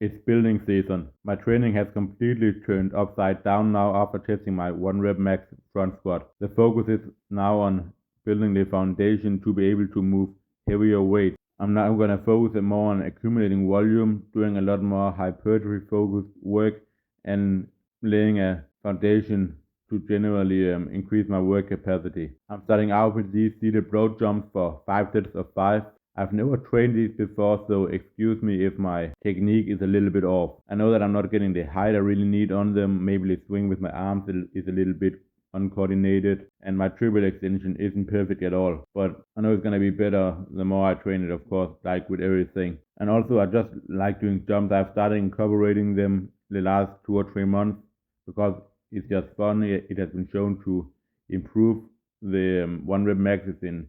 It's building season. My training has completely turned upside down now after testing my 1 rep max front squat. The focus is now on building the foundation to be able to move heavier weights. I'm now going to focus more on accumulating volume, doing a lot more hypertrophy focused work, and laying a foundation to generally increase my work capacity. I'm starting out with these seated broad jumps for 5 sets of 5. I've never trained these before, so excuse me if my technique is a little bit off. I know that I'm not getting the height I really need on them. Maybe the swing with my arms is a little bit uncoordinated, and my triple extension isn't perfect at all. But I know it's gonna be better the more I train it, of course, like with everything. And also, I just like doing jumps. I've started incorporating them the last 2 or 3 months because it's just fun. It has been shown to improve the 1 rep maxes in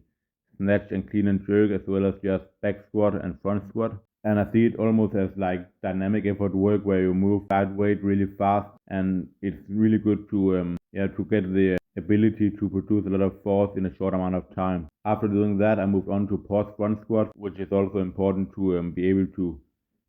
snatch and clean and jerk, as well as just back squat and front squat. And I see it almost as like dynamic effort work where you move that weight really fast, and it's really good to get the ability to produce a lot of force in a short amount of time. After doing that, I moved on to pause front squat, which is also important to be able to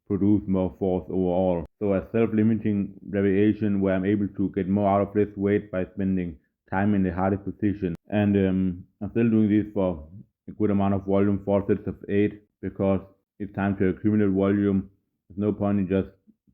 produce more force overall. So a self-limiting variation where I'm able to get more out of less weight by spending time in the hardest position. And I'm still doing this for a good amount of volume, 4 sets of 8, because it's time to accumulate volume. There's no point in just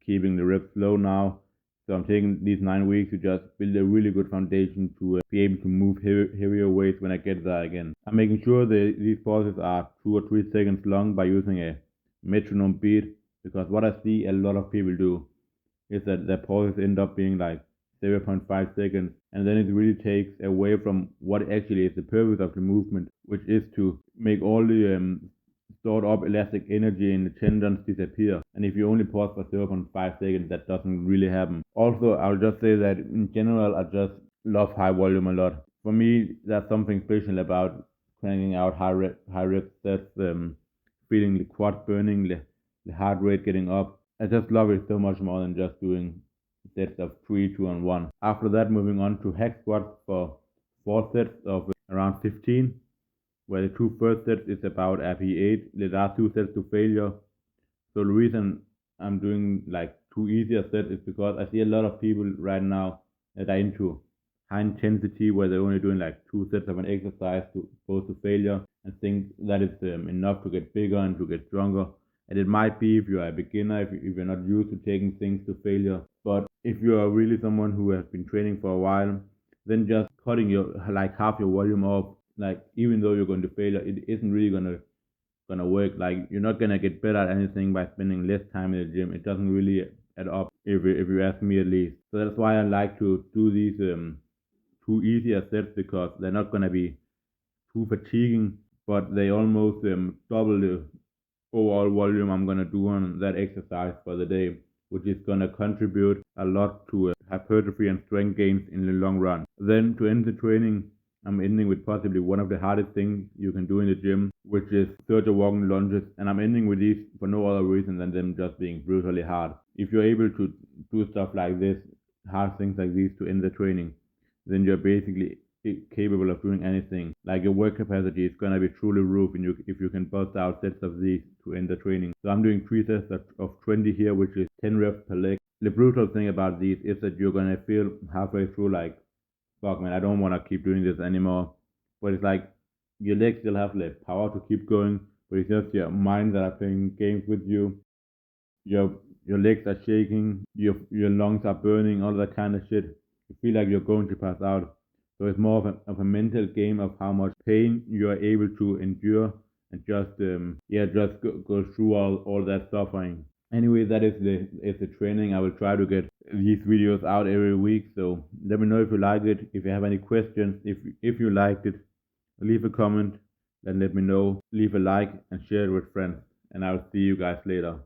keeping the reps low now. So I'm taking these 9 weeks to just build a really good foundation to be able to move heavier weights when I get there again. I'm making sure that these pauses are 2 or 3 seconds long by using a metronome beat, because what I see a lot of people do is that their pauses end up being like 0.5 seconds, and then it really takes away from what actually is the purpose of the movement, which is to make all the stored up elastic energy in the tendons disappear. And if you only pause for 0.5 seconds, that doesn't really happen. Also, I'll just say that in general, I just love high volume a lot. For me, there's something special about cranking out high rep sets, feeling the quad burning, the heart rate getting up. I just love it so much more than just doing sets of 3, 2, and 1. After that, moving on to hack squats for 4 sets of around 15, where the 2 first sets is about RP8, the last 2 sets to failure. So the reason I'm doing like 2 easier sets is because I see a lot of people right now that are into high intensity, where they're only doing like 2 sets of an exercise to goes to failure, and think that is enough to get bigger and to get stronger. And it might be if you're a beginner, if you're not used to taking things to failure. But if you are really someone who has been training for a while, then just cutting your like half your volume off, like even though you're going to failure, it isn't really gonna work. Like you're not gonna get better at anything by spending less time in the gym. It doesn't really add up if you ask me at least. So that's why I like to do these 2 easier sets, because they're not gonna be too fatiguing, but they almost double the overall volume I'm gonna do on that exercise for the day, which is gonna contribute a lot to hypertrophy and strength gains in the long run. Then to end the training, I'm ending with possibly one of the hardest things you can do in the gym, which is surge walking lunges, and I'm ending with these for no other reason than them just being brutally hard. If you're able to do stuff like this, hard things like these to end the training, then you're basically capable of doing anything. Like your work capacity is gonna be truly roof if you can bust out sets of these to end the training. So I'm doing 3 sets of 20 here, which is 10 reps per leg. The brutal thing about these is that you're gonna feel halfway through like, fuck man, I don't wanna keep doing this anymore. But it's like your legs still have the power to keep going, but it's just your mind that are playing games with you. Your legs are shaking, your lungs are burning, all that kind of shit. You feel like you're going to pass out. So it's more of a mental game of how much pain you are able to endure, and just just go through all that suffering. Anyway, that is the training. I will try to get these videos out every week. So let me know if you like it. If you have any questions, if you liked it, leave a comment. Then let me know. Leave a like and share it with friends. And I'll see you guys later.